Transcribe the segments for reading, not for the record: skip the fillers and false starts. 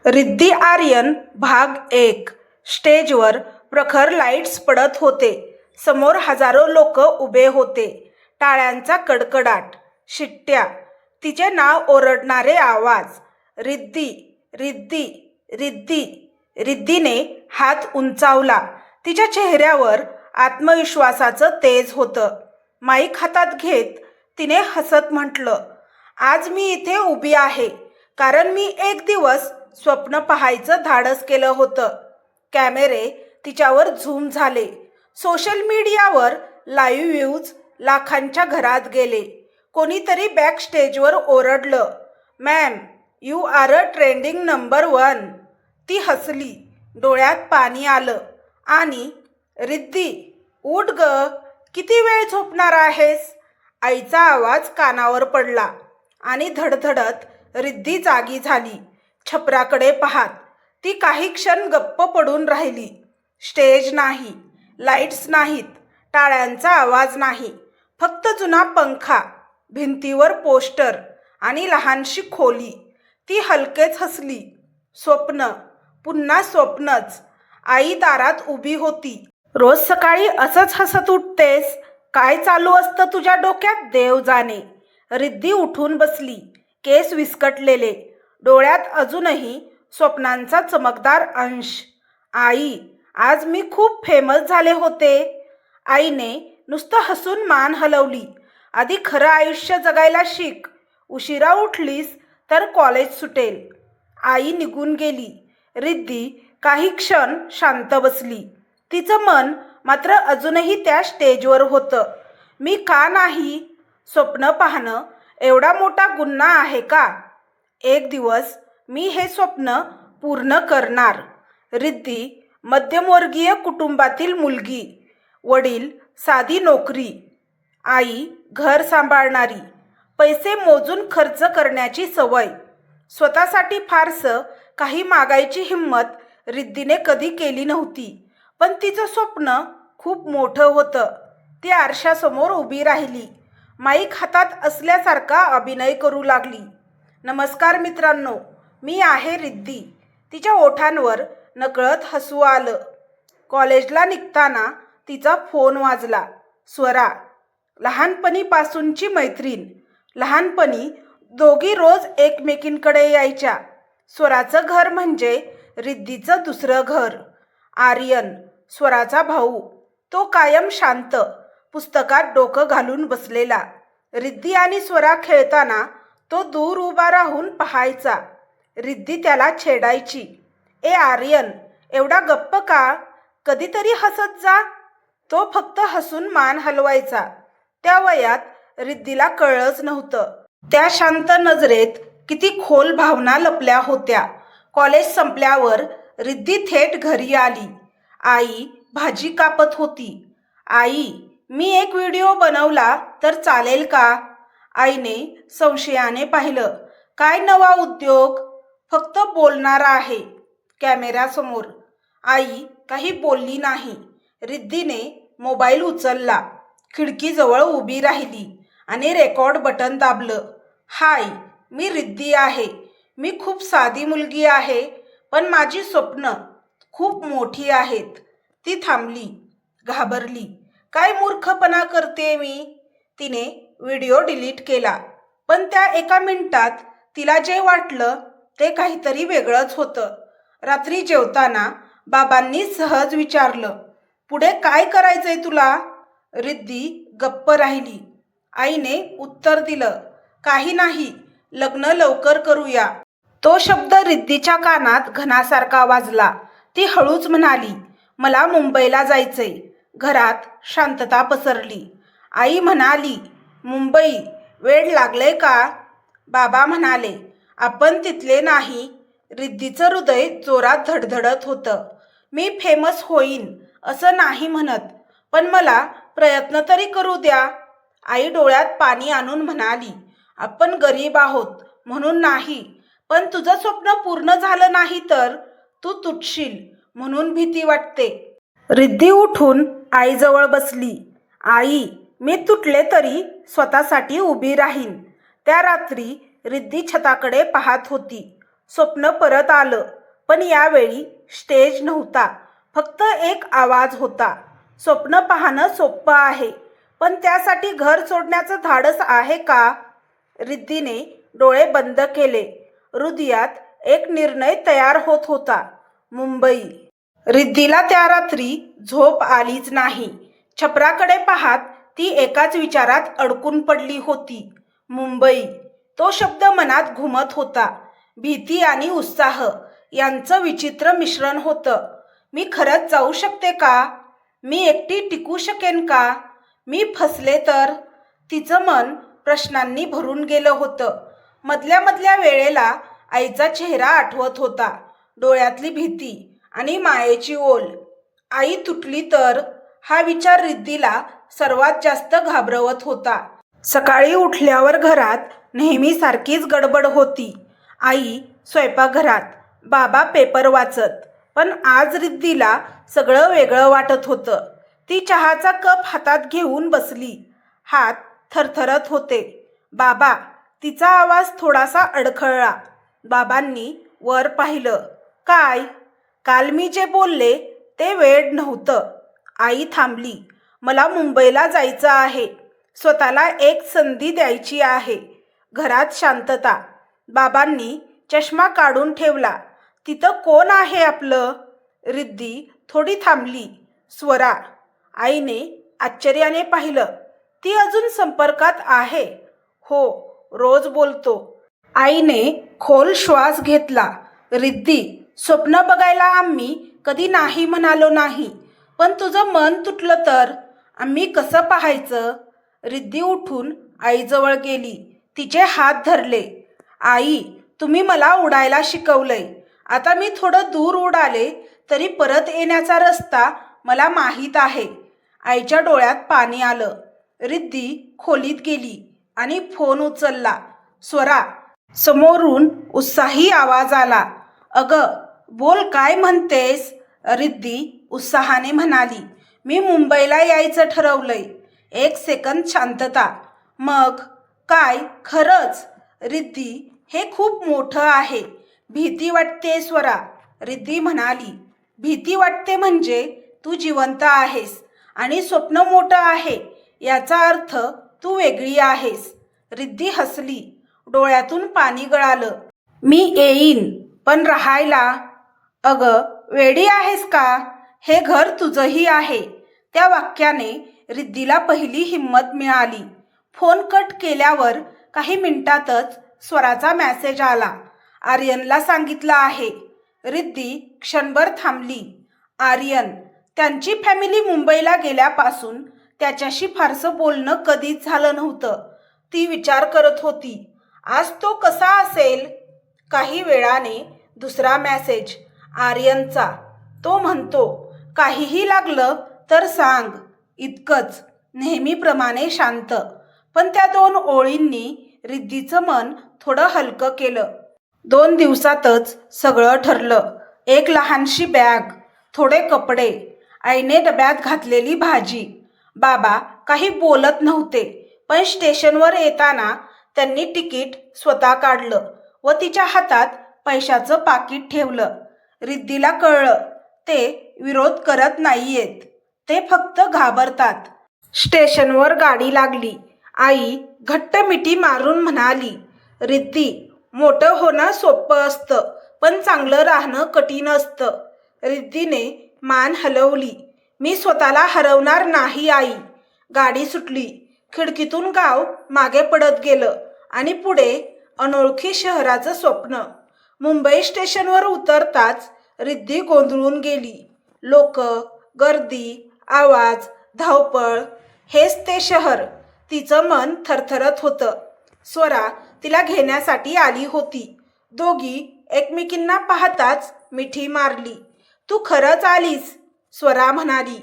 रिद्धी आर्यन भाग 1. स्टेजवर प्रखर लाईट्स पडत होते. समोर हजारो लोक उभे होते. टाळ्यांचा कडकडाट, शिट्ट्या, तिचे नाव ओरडणारे आवाज. रिद्धी, रिद्धी, रिद्धी. रिद्धीने हात उंचावला. तिच्या चेहऱ्यावर आत्मविश्वासाचं तेज होतं. माईक हातात घेत तिने हसत म्हटलं, आज मी इथे उभी आहे कारण मी एक दिवस स्वप्न पाहायचं धाडस केलं होतं. कॅमेरे तिच्यावर झूम झाले. सोशल मीडियावर लाईव्ह व्ह्यूज लाखांच्या घरात गेले. कोणीतरी बॅक स्टेजवर ओरडलं, ma'am, you are a trending number 1. ती हसली. डोळ्यात पाणी आलं आणि रिद्धी, उठ ग, किती वेळ झोपणार आहेस? आईचा आवाज कानावर पडला आणि धडधडत रिद्धी जागी झाली. छपराकडे पाहत ती काही क्षण गप्प पडून राहिली. स्टेज नाही, लाईट्स नाहीत, टाळ्यांचा आवाज नाही, फक्त जुना पंखा, भिंतीवर पोस्टर आणि लहानशी खोली. ती हलकेच हसली. स्वप्न, पुन्हा स्वप्नच. आई दारात उभी होती. रोज सकाळी असंच हसत उठतेस? काय चालू असतं तुझ्या डोक्यात देव जाणे. रिद्धी उठून बसली. केस विस्कटलेले, डोळ्यात अजूनही स्वप्नांचा चमकदार अंश. आई, आज मी खूप फेमस झाले होते. आईने नुसतं हसून मान हलवली. आधी खरं आयुष्य जगायला शिक. उशिरा उठलीस तर कॉलेज सुटेल. आई निघून गेली. रिद्धी काही क्षण शांत बसली. तिचं मन मात्र अजूनही त्या स्टेजवर होतं. मी का नाही? स्वप्न पाहणं एवढा मोठा गुन्हा आहे का? एक दिवस मी हे स्वप्न पूर्ण करणार. रिद्धी मध्यमवर्गीय कुटुंबातील मुलगी. वडील साधी नोकरी, आई घर सांभाळणारी. पैसे मोजून खर्च करण्याची सवय. स्वतःसाठी फारसं काही मागायची हिंमत रिद्धीने कधी केली नव्हती. पण तिचं स्वप्न खूप मोठं होतं. ती आरशासमोर उभी राहिली. माईक हातात असल्यासारखा अभिनय करू लागली. नमस्कार मित्रांनो, मी आहे रिद्धी. तिच्या ओठांवर नकळत हसू आलं. कॉलेजला निघताना तिचा फोन वाजला. स्वरा, लहानपणीपासूनची मैत्रीण. लहानपणी दोघी रोज एकमेकींकडे यायच्या. स्वराचं घर म्हणजे रिद्धीचं दुसरं घर. आर्यन, स्वराचा भाऊ, तो कायम शांत, पुस्तकात डोकं घालून बसलेला. रिद्धी आणि स्वरा खेळताना तो दूर उभा राहून पाहायचा. रिद्धी त्याला छेडायची, ए आर्यन, एवढा गप्प का? कधीतरी हसत जा. तो फक्त हसून मान हलवायचा. त्या वयात रिद्धीला कळलंच नव्हतं. त्या शांत नजरेत किती खोल भावना लपल्या होत्या. कॉलेज संपल्यावर रिद्धी थेट घरी आली. आई भाजी कापत होती. आई, मी एक व्हिडिओ बनवला तर चालेल का? आईने संशयाने पाहिलं. काय नवा उद्योग? फक्त बोलणार आहे कॅमेऱ्यासमोर. आई काही बोलली नाही. रिद्धीने मोबाईल उचलला. खिडकीजवळ उभी राहिली आणि रेकॉर्ड बटन दाबलं. हाय, मी रिद्धी आहे. मी खूप साधी मुलगी आहे, पण माझी स्वप्न खूप मोठी आहेत. ती थांबली, घाबरली. काय मूर्खपणा करते मी? तिने व्हिडिओ डिलीट केला. पण त्या एका मिनिटात तिला जे वाटलं ते काहीतरी वेगळंच होतं. रात्री जेवताना बाबांनी सहज विचारलं, पुढे काय करायचंय तुला? रिद्धी गप्प राहिली. आईने उत्तर दिलं, काही नाही, लग्न लवकर करूया. तो शब्द रिद्धीच्या कानात घणासारखा वाजला. ती हळूच म्हणाली, मला मुंबईला जायचंय. घरात शांतता पसरली. आई म्हणाली, मुंबई, वेड लागले का? बाबा म्हणाले, आपण तिथले नाही. रिद्धीचं हृदय जोरात धडधडत होतं. मी फेमस होईन असं नाही म्हणत, पण मला प्रयत्न तरी करू द्या. आई डोळ्यात पाणी आणून म्हणाली, आपण गरीब आहोत म्हणून नाही, पण तुझं स्वप्न पूर्ण झालं नाही तर तू तुटशील म्हणून भीती वाटते. रिद्धी उठून आईजवळ बसली. आई, मी तुटले तरी स्वतःसाठी उभी राहीन. त्या रात्री रिद्धी छताकडे पाहत होती. स्वप्न परत आलं, पण यावेळी स्टेज नव्हता, फक्त एक आवाज होता. स्वप्न पाहणं सोपं आहे, पण त्यासाठी घर सोडण्याचं धाडस आहे का? रिद्धीने डोळे बंद केले. हृदयात एक निर्णय तयार होत होता. मुंबई. रिद्धीला त्या रात्री झोप आलीच नाही. छपराकडे पाहत ती एकाच विचारात अडकून पडली होती. मुंबई. तो शब्द मनात घुमत होता. भीती आणि उत्साह यांचं विचित्र मिश्रण होतं. मी खरंच जाऊ शकते का? मी एकटी टिकू शकेन का? मी फसले तर? तिचं मन प्रश्नांनी भरून गेलं होतं. मधल्या मधल्या वेळेला आईचा चेहरा आठवत होता. डोळ्यातली भीती आणि मायेची ओल. आई तुटली तर? हा विचार रिद्धीला सर्वात जास्त घाबरवत होता. सकाळी उठल्यावर घरात नेहमीसारखीच गडबड होती. आई स्वयंपाकघरात, बाबा पेपर वाचत. पण आज रिद्धीला सगळं वेगळं वाटत होतं. ती चहाचा कप हातात घेऊन बसली. हात थरथरत होते. बाबा. तिचा आवाज थोडासा अडखळला. बाबांनी वर पाहिलं. काय? काल मी जे बोलले ते वेड नव्हतं. आई थांबली. मला मुंबईला जायचं आहे. स्वतःला एक संधी द्यायची आहे. घरात शांतता. बाबांनी चष्मा काढून ठेवला. तिथं कोण आहे आपलं? रिद्धी थोडी थांबली. स्वरा. आईने आश्चर्याने पाहिलं. ती अजून संपर्कात आहे? हो, रोज बोलतो. आईने खोल श्वास घेतला. रिद्धी, स्वप्न बघायला आम्ही कधी नाही म्हणालो नाही, पण तुझं मन तुटलं तर आम्ही कसं पाहायचं? रिद्धी उठून आईजवळ गेली. तिचे हात धरले. आई, तुम्ही मला उडायला शिकवलंय. आता मी थोडं दूर उडाले तरी परत येण्याचा रस्ता मला माहीत आहे. आईच्या डोळ्यात पाणी आलं. रिद्धी खोलीत गेली आणि फोन उचलला. स्वरा. समोरून उत्साही आवाज आला. अगं, बोल, काय म्हणतेस? रिद्धी उत्साहाने म्हणाली. मी मुंबईला यायचं ठरवलंय. एक सेकंद शांतता. मग काय? खरंच? रिद्धी, हे खूप मोठं आहे. भीती वाटते स्वरा. रिद्धी म्हणाली. भीती वाटते म्हणजे तू जिवंत आहेस आणि स्वप्न मोठं आहे याचा अर्थ तू वेगळी आहेस. रिद्धी हसली. डोळ्यातून पाणी गळालं. मी येईन, पण राहायला? अगं, वेडी आहेस का? हे घर तुझंही आहे. त्या वाक्याने रिद्धीला पहिली हिंमत मिळाली. फोन कट केल्यावर काही मिनिटातच स्वराचा मेसेज आला. आर्यनला सांगितलं आहे. रिद्धी क्षणभर थांबली. आर्यन. त्यांची फॅमिली मुंबईला गेल्यापासून त्याच्याशी फारसं बोलणं कधीच झालं नव्हतं. ती विचार करत होती, आज तो कसा असेल? काही वेळाने दुसरा मेसेज आर्यनचा. तो म्हणतो, काहीही लागलं तर सांग. इतकंच. नेहमीप्रमाणे शांत. पण त्या 2 ओळींनी रिद्धीचं मन थोडं हलकं केलं. 2 दिवसातच सगळं ठरलं. एक लहानशी बॅग, थोडे कपडे, आईने डब्यात घातलेली भाजी. बाबा काही बोलत नव्हते, पण स्टेशनवर येताना त्यांनी तिकीट स्वतः काढलं व तिच्या हातात पैशाचं पाकीट ठेवलं. रिद्धीला कळलं, ते विरोध करत नाहीयेत, ते फक्त घाबरतात. स्टेशनवर गाडी लागली. आई घट्ट मिठी मारून म्हणाली. रिद्धी, मोठं होणं सोपं असतं, पण चांगलं राहणं कठीण असतं. रिद्धीने मान हलवली. मी स्वतःला हरवणार नाही आई. गाडी सुटली. खिडकीतून गाव मागे पडत गेलं आणि पुढे अनोळखी शहराचं स्वप्न. मुंबई स्टेशनवर उतरताच रिद्धी गोंधळून गेली. लोक, गर्दी, आवाज, धावपळ, हेच ते शहर. तिचं मन थरथरत होतं. स्वरा तिला घेण्यासाठी आली होती. दोघी एकमेकींना पाहताच मिठी मारली. तू खरंच आलीस? स्वरा म्हणाली.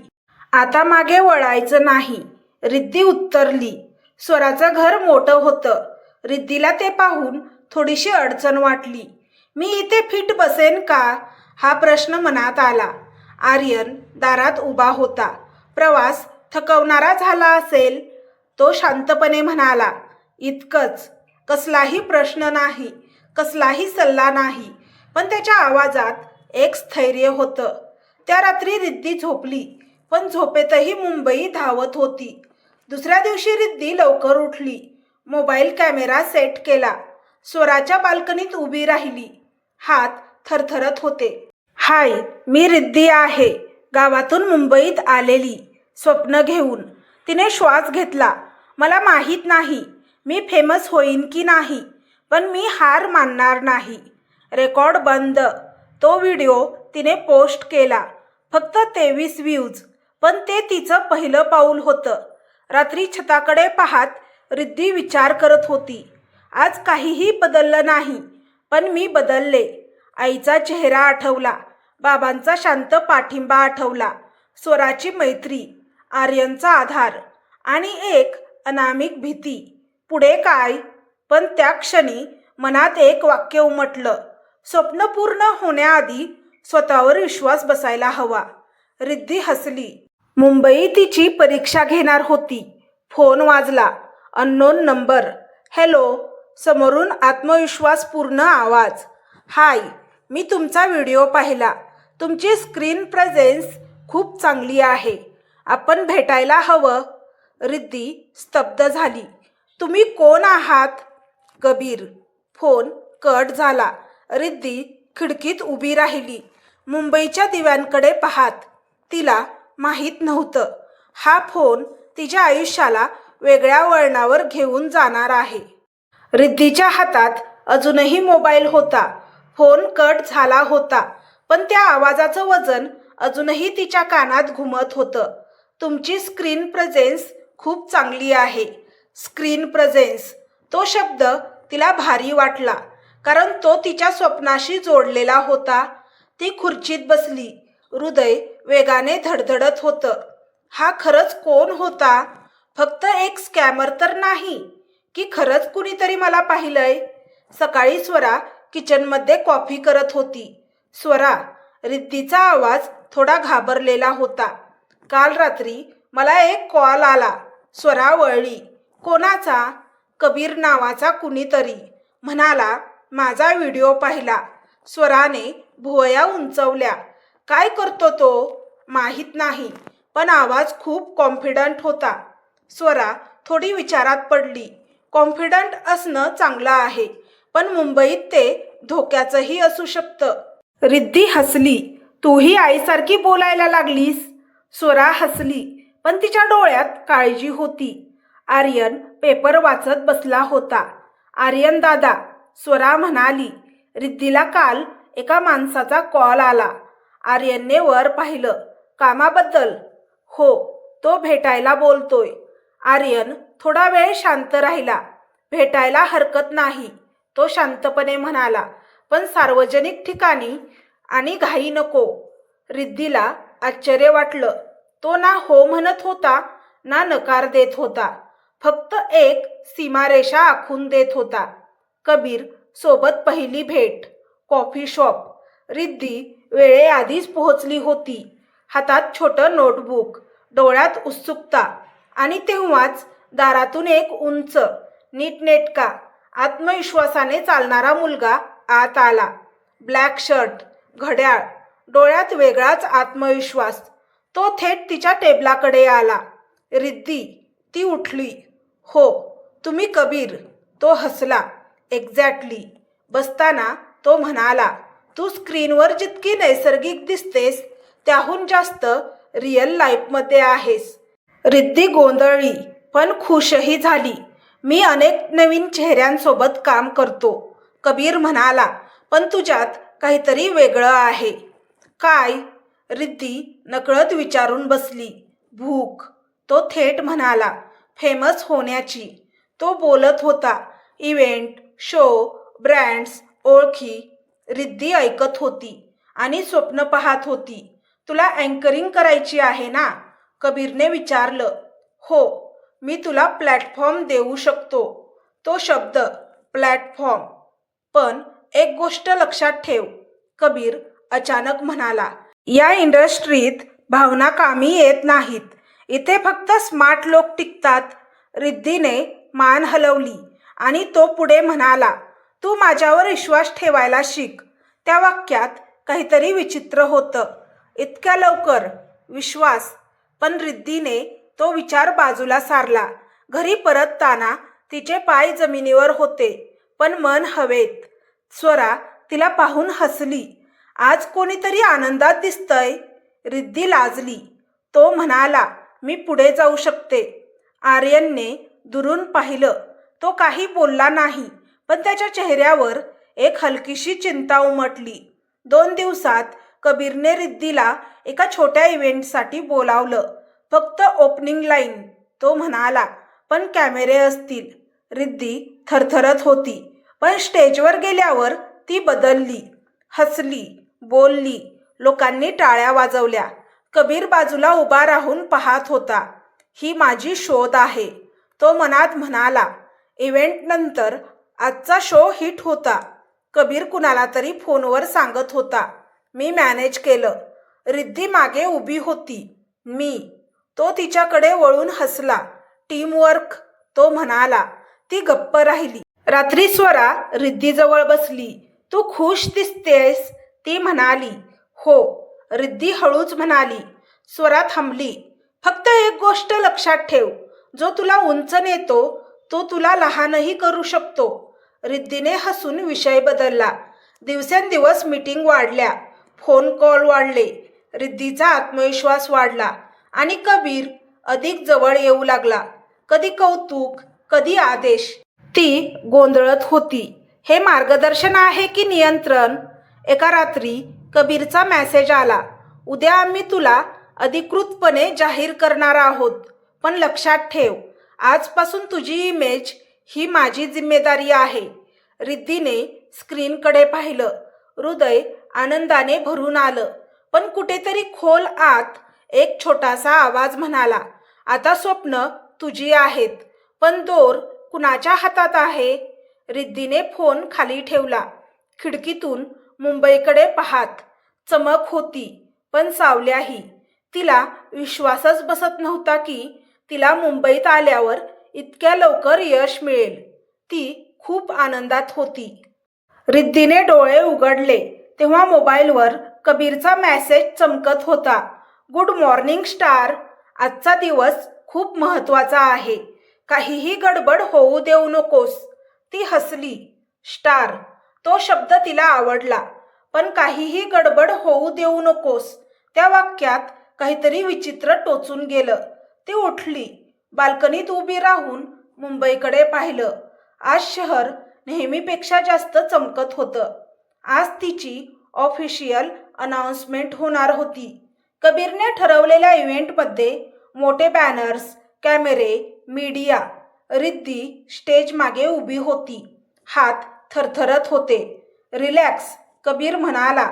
आता मागे वळायचं नाही. रिद्धी उत्तरली. स्वराचं घर मोठं होतं. रिद्धीला ते पाहून थोडीशी अडचण वाटली. मी इथे फिट बसेन का? हा प्रश्न मनात आला. आर्यन दारात उभा होता. प्रवास थकवणारा झाला असेल? तो शांतपणे म्हणाला. इतकंच. कसलाही प्रश्न नाही. कसलाही सल्ला नाही, पण त्याच्या आवाजात एक स्थैर्य होतं. त्या रात्री रिद्धी झोपली, पण झोपेतही मुंबई धावत होती. दुसऱ्या दिवशी रिद्धी लवकर उठली, मोबाईल कॅमेरा सेट केला, स्वराच्या बाल्कनीत उभी राहिली. हात थरथरत होते. हाय, मी रिद्धी आहे, गावातून मुंबईत आलेली, स्वप्न घेऊन. तिने श्वास घेतला. मला माहीत नाही मी फेमस होईन की नाही, पण मी हार मानणार नाही. रेकॉर्ड बंद. तो व्हिडिओ तिने पोस्ट केला. फक्त 23 व्ह्यूज, पण ते तिचं पहिलं पाऊल होतं. रात्री छताकडे पाहत रिद्धी विचार करत होती, आज काहीही बदललं नाही, पण मी बदलले. आईचा चेहरा आठवला, बाबांचा शांत पाठिंबा आठवला, स्वराची मैत्री, आर्यनचा आधार आणि एक अनामिक भीती. पुढे काय? पण त्या क्षणी मनात एक वाक्य उमटलं, स्वप्न पूर्ण होण्याआधी स्वतःवर विश्वास बसायला हवा. रिद्धी हसली. मुंबई तिची परीक्षा घेणार होती. फोन वाजला. Unknown number. हॅलो. समोरून आत्मविश्वासपूर्ण आवाज. हाय, मी तुमचा व्हिडिओ पाहिला. तुमची स्क्रीन प्रेझेन्स खूप चांगली आहे. आपण भेटायला हवं. रिद्धी स्तब्ध झाली. तुम्ही कोण आहात? कबीर. फोन कट झाला. रिद्धी खिडकीत उभी राहिली, मुंबईच्या दिव्यांकडे पाहत. तिला माहीत नव्हतं, हा फोन तिच्या आयुष्याला वेगळ्या वळणावर घेऊन जाणार आहे. रिद्धीच्या हातात अजूनही मोबाईल होता. फोन कट झाला होता, पण त्या आवाजाचं वजन अजूनही तिच्या कानात घुमत होतं. तुमची स्क्रीन प्रेझेन्स खूप चांगली आहे. स्क्रीन प्रेझेन्स, तो शब्द तिला भारी वाटला, कारण तो तिच्या स्वप्नाशी जोडलेला होता. ती खुर्चीत बसली. हृदय वेगाने धडधडत होतं. हा खरंच कोण होता? फक्त एक स्कॅमर तर नाही की खरंच कुणीतरी मला पाहिलंय? सकाळी स्वरा किचनमध्ये कॉफी करत होती. स्वरा, रिद्धीचा आवाज थोडा घाबरलेला होता. काल रात्री मला एक कॉल आला. स्वरा वळली. कोणाचा? कबीर नावाचा कुणीतरी. म्हणाला, माझा व्हिडिओ पाहिला. स्वराने भुवया उंचवल्या. काय करतो तो? माहीत नाही, पण आवाज खूप कॉन्फिडंट होता. स्वरा थोडी विचारात पडली. कॉन्फिडंट असणं चांगलं आहे, पण मुंबईत ते धोक्याचंही असू शकतं. रिद्धी हसली. तूही आईसारखी बोलायला लागलीस. स्वरा हसली, पण तिच्या डोळ्यात काळजी होती. आर्यन पेपर वाचत बसला होता. आर्यन दादा, स्वरा म्हणाली, रिद्धीला काल एका माणसाचा कॉल आला. आर्यनने वर पाहिलं. कामाबद्दल? हो, तो भेटायला बोलतोय. आर्यन थोडा वेळ शांत राहिला. भेटायला हरकत नाही, तो शांतपणे म्हणाला, पण सार्वजनिक ठिकाणी आणि घाई नको. रिद्धीला आश्चर्य वाटलं. तो ना हो म्हणत होता ना नकार देत होता, फक्त एक सीमारेषा आखून देत होता. कबीर सोबत पहिली भेट. Coffee shop. रिद्धी वेळेआधीच पोहोचली होती. हातात छोटं नोटबुक, डोळ्यात उत्सुकता. आणि तेव्हाच दारातून एक उंच, नीटनेटका, आत्मविश्वासाने चालणारा मुलगा आत आला. ब्लॅक शर्ट, घड्याळ, डोळ्यात वेगळाच आत्मविश्वास. तो थेट तिच्या टेबलाकडे आला. रिद्धी. ती उठली. हो, तुम्ही कबीर. तो हसला. एक्झॅक्टली. बसताना तो म्हणाला, तू स्क्रीनवर जितकी नैसर्गिक दिसतेस त्याहून जास्त रिअल लाईफमध्ये आहेस. रिद्धी गोंधळली, पण खुशही झाली. मी अनेक नवीन चेहऱ्यांसोबत काम करतो. कबीर म्हणाला, पण तुझ्यात काहीतरी वेगळं आहे. काय? रिद्धी नकळत विचारून बसली. भूक. तो थेट म्हणाला, फेमस होण्याची. तो बोलत होता. इव्हेंट, शो, ब्रँड्स, ओळखी. रिद्धी ऐकत होती आणि स्वप्न पाहत होती. तुला अँकरिंग करायची आहे ना? कबीरने विचारलं. हो, मी तुला प्लॅटफॉर्म देऊ शकतो. तो शब्द प्लॅटफॉर्म. पण एक गोष्ट लक्षात ठेव, कबीर अचानक म्हणाला, या इंडस्ट्रीत भावना कामी येत नाहीत. इथे फक्त स्मार्ट लोक टिकतात. रिद्धीने मान हलवली आणि तो पुढे म्हणाला, तू माझ्यावर विश्वास ठेवायला शिक. त्या वाक्यात काहीतरी विचित्र होतं. इतक्या लवकर विश्वास? पण रिद्धीने तो विचार बाजूला सारला. घरी परतताना तिचे पाय जमिनीवर होते, पण मन हवेत. स्वरा तिला पाहून हसली. आज कोणीतरी आनंदात दिसतंय. रिद्धी लाजली. तो म्हणाला, मी पुढे जाऊ शकते. आर्यनने दुरून पाहिलं. तो काही बोलला नाही, पण त्याच्या चेहऱ्यावर एक हलकीशी चिंता उमटली. 2 दिवसात कबीरने रिद्धीला एका छोट्या इव्हेंटसाठी बोलावलं. फक्त ओपनिंग लाईन, तो म्हणाला, पण कॅमेरे असतील. रिद्धी थरथरत होती, पण स्टेजवर गेल्यावर ती बदलली. हसली, बोलली. लोकांनी टाळ्या वाजवल्या. कबीर बाजूला उभा राहून पाहत होता. ही माझी शोध आहे, तो मनात म्हणाला. इव्हेंटनंतर आजचा शो हिट होता. कबीर कुणाला तरी फोनवर सांगत होता, मी मॅनेज केलं. रिद्धी मागे उभी होती. मी? तो तिच्याकडे वळून हसला. टीमवर्क, तो म्हणाला. ती गप्प राहिली. रात्री स्वरा रिद्धीजवळ बसली. तू खुश दिसतेस, ती म्हणाली. हो, रिद्धी हळूच म्हणाली. स्वरा थांबली. फक्त एक गोष्ट लक्षात ठेव, जो तुला उंच नेतो तो तुला लहानही करू शकतो. रिद्धीने हसून विषय बदलला. दिवसेंदिवस मीटिंग वाढल्या, फोन कॉल वाढले. रिद्धीचा आत्मविश्वास वाढला आणि कबीर अधिक जवळ येऊ लागला. कधी कौतुक, कधी आदेश. ती गोंधळत होती. हे मार्गदर्शन आहे की नियंत्रण? एका रात्री कबीरचा मेसेज आला. उद्या आम्ही तुला अधिकृतपणे जाहीर करणार आहोत, पण लक्षात ठेव, आजपासून तुझी इमेज ही माझी जिम्मेदारी आहे. रिद्धीने स्क्रीनकडे पाहिलं. हृदय आनंदाने भरून आलं, पण कुठेतरी खोल आत एक छोटासा आवाज म्हणाला, आता स्वप्न तुझी आहेत, पण दोर कुणाच्या हातात आहे? रिद्धीने फोन खाली ठेवला. खिडकीतून मुंबईकडे पाहत. चमक होती, पण सावल्याही. तिला विश्वासच बसत नव्हता की तिला मुंबईत आल्यावर इतक्या लवकर यश मिळेल. ती खूप आनंदात होती. रिद्धीने डोळे उघडले तेव्हा मोबाईलवर कबीरचा मेसेज चमकत होता. गुड मॉर्निंग स्टार, आजचा दिवस खूप महत्त्वाचा आहे. काहीही गडबड होऊ देऊ नकोस. ती हसली. स्टार, तो शब्द तिला आवडला, पण काहीही गडबड होऊ देऊ नकोस, त्या वाक्यात काहीतरी विचित्र टोचून गेलं. ती उठली. बाल्कनीत उभी राहून मुंबईकडे पाहिलं. आज शहर नेहमीपेक्षा जास्त चमकत होतं. आज तिची ऑफिशियल अनाउन्समेंट होणार होती. कबीरने ठरवलेल्या इव्हेंटमध्ये मोठे बॅनर्स, कॅमेरे, मीडिया. रिद्धी स्टेज मागे उभी होती. हात थरथरत होते. रिलॅक्स, कबीर म्हणाला.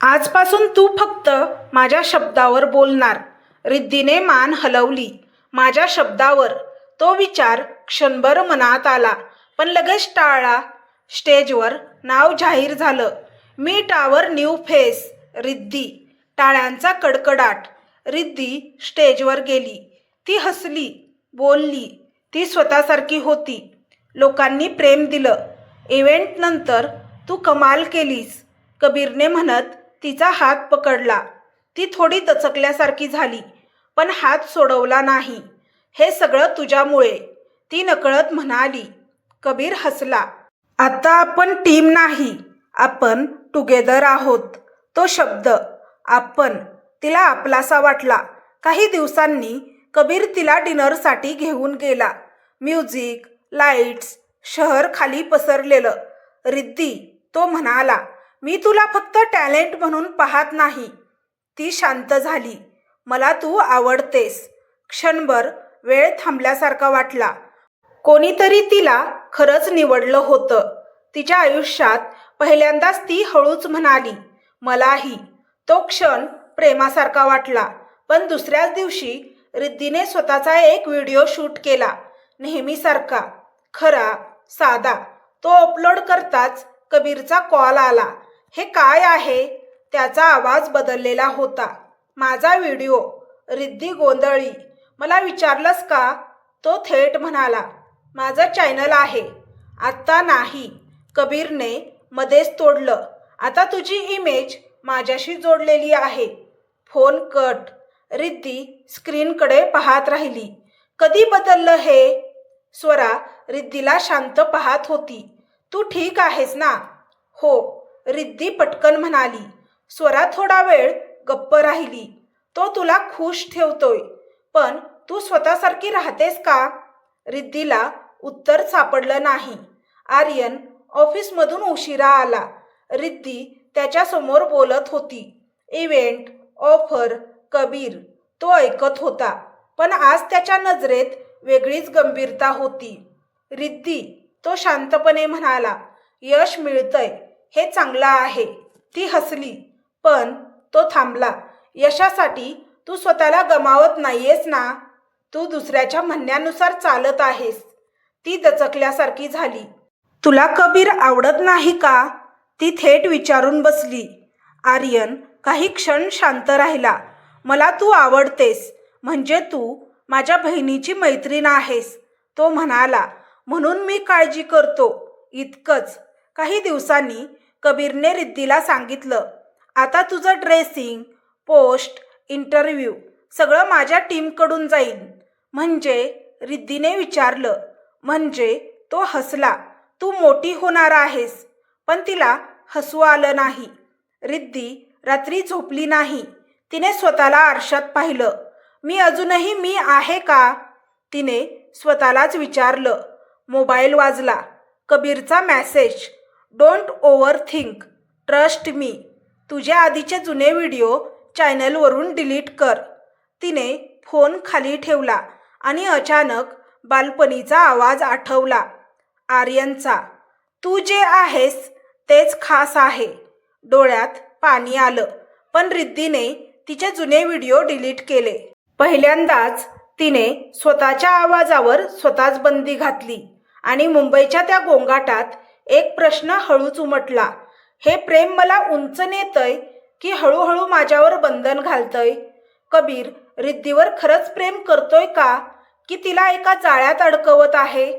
आजपासून तू फक्त माझ्या शब्दावर बोलणार. रिद्धीने मान हलवली. माझ्या शब्दावर? तो विचार क्षणभर मनात आला, पण लगेच टाळला. स्टेजवर नाव जाहीर झालं. मीट आवर न्यू फेस, रिद्धी. टाळ्यांचा कडकडाट. रिद्धी स्टेजवर गेली. ती हसली, बोलली. ती स्वतःसारखी होती. लोकांनी प्रेम दिलं. इव्हेंटनंतर तू कमाल केलीस, कबीरने म्हणत तिचा हात पकडला. ती थोडी दचकल्यासारखी झाली, पण हात सोडवला नाही. हे सगळं तुझ्यामुळे, ती नकळत म्हणाली. कबीर हसला. आता आपण टीम नाही, आपण टुगेदर आहोत. तो शब्द आपण तिला आपलासा वाटला. काही दिवसांनी कबीर तिला डिनरसाठी घेऊन गेला. म्युझिक, लाईट्स, शहर खाली पसरलेलं. रिद्धी, तो म्हणाला, मी तुला फक्त टॅलेंट म्हणून पाहत नाही. ती शांत झाली. मला तू आवडतेस. क्षणभर वेळ थांबल्यासारखा वाटला. कोणीतरी तिला खरंच निवडलं होतं. तिच्या आयुष्यात पहिल्यांदाच ती हळूच म्हणाली, मलाही. तो क्षण प्रेमासारखा वाटला. पण दुसऱ्याच दिवशी रिद्धीने स्वतःचा एक व्हिडिओ शूट केला. नेहमीसारखा, खरा, साधा. तो अपलोड करताच कबीरचा कॉल आला. हे काय आहे? त्याचा आवाज बदललेला होता. माझा व्हिडिओ. रिद्धी गोंधळली. मला विचारलंस का? तो थेट म्हणाला, माझं चॅनल आहे. आत्ता नाही, कबीरने मध्येच तोडलं. आता तुझी इमेज माझ्याशी जोडलेली आहे. Phone cut. रिद्धी स्क्रीनकडे पाहत राहिली. कधी बदललं हे? स्वरा रिद्धीला शांत पाहत होती. तू ठीक आहेस ना? हो, रिद्धी पटकन म्हणाली. स्वरा थोडा वेळ गप्प राहिली. तो तुला खुश ठेवतोय, पण तू स्वतःसारखी राहतेस का? रिद्धीला उत्तर सापडलं नाही. आर्यन ऑफिसमधून उशिरा आला. रिद्धी त्याच्यासमोर बोलत होती. Event, offer, Kabir. तो ऐकत होता, पण आज त्याच्या नजरेत वेगळीच गंभीरता होती. रिद्धी, तो शांतपणे म्हणाला, यश मिळतंय हे चांगलं आहे. ती हसली, पण तो थांबला. यशासाठी तू स्वतःला गमावत नाहीयेस ना? तू दुसऱ्याच्या म्हणण्यानुसार चालत आहेस. ती दचकल्यासारखी झाली. तुला कबीर आवडत नाही का? ती थेट विचारून बसली. आर्यन काही क्षण शांत राहिला. मला तू आवडतेस, म्हणजे तू माझ्या बहिणीची मैत्रीण आहेस, तो म्हणाला. म्हणून मी काळजी करतो, इतकंच. काही दिवसांनी कबीरने रिद्धीला सांगितलं, आता तुझं ड्रेसिंग, पोस्ट, इंटरव्ह्यू सगळं माझ्या टीमकडून जाईल. म्हणजे? रिद्धीने विचारलं. म्हणजे? तो हसला. तू मोठी होणार आहेस. पण तिला हसू आलं नाही. रिद्धी रात्री झोपली नाही. तिने स्वतःला आरशात पाहिलं. मी अजूनही मी आहे का? तिने स्वतःलाच विचारलं. मोबाईल वाजला. कबीरचा message. Don't overthink, trust me. तुझ्या आधीचे जुने व्हिडिओ चॅनलवरून डिलीट कर. तिने फोन खाली ठेवला आणि अचानक बालपणीचा आवाज आठवला. आर्यनचा. तू जे आहेस तेच खास आहे. डोळ्यात पाणी आलं, पण रिद्धीने तिचे जुने व्हिडिओ डिलीट केले. पहिल्यांदाच तिने स्वतःच्या आवाजावर स्वतःच बंदी घातली आणि मुंबईच्या त्या गोंगाटात एक प्रश्न हळूच उमटला. हे प्रेम मला उंच नेतंय की हळूहळू माझ्यावर बंधन घालतंय? कबीर रिद्धीवर खरंच प्रेम करतोय का, की तिला एका जाळ्यात अडकवत आहे?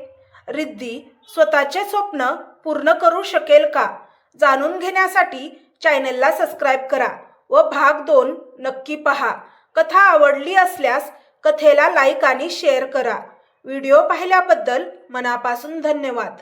रिद्धी स्वतःचे स्वप्न पूर्ण करू शकेल का? जाणून घेण्यासाठी चॅनलला सबस्क्राईब करा व भाग 2 नक्की पहा. कथा आवडली असल्यास कथेला लाईक आणि शेअर करा. व्हिडिओ पाहिल्याबद्दल मनापासून धन्यवाद.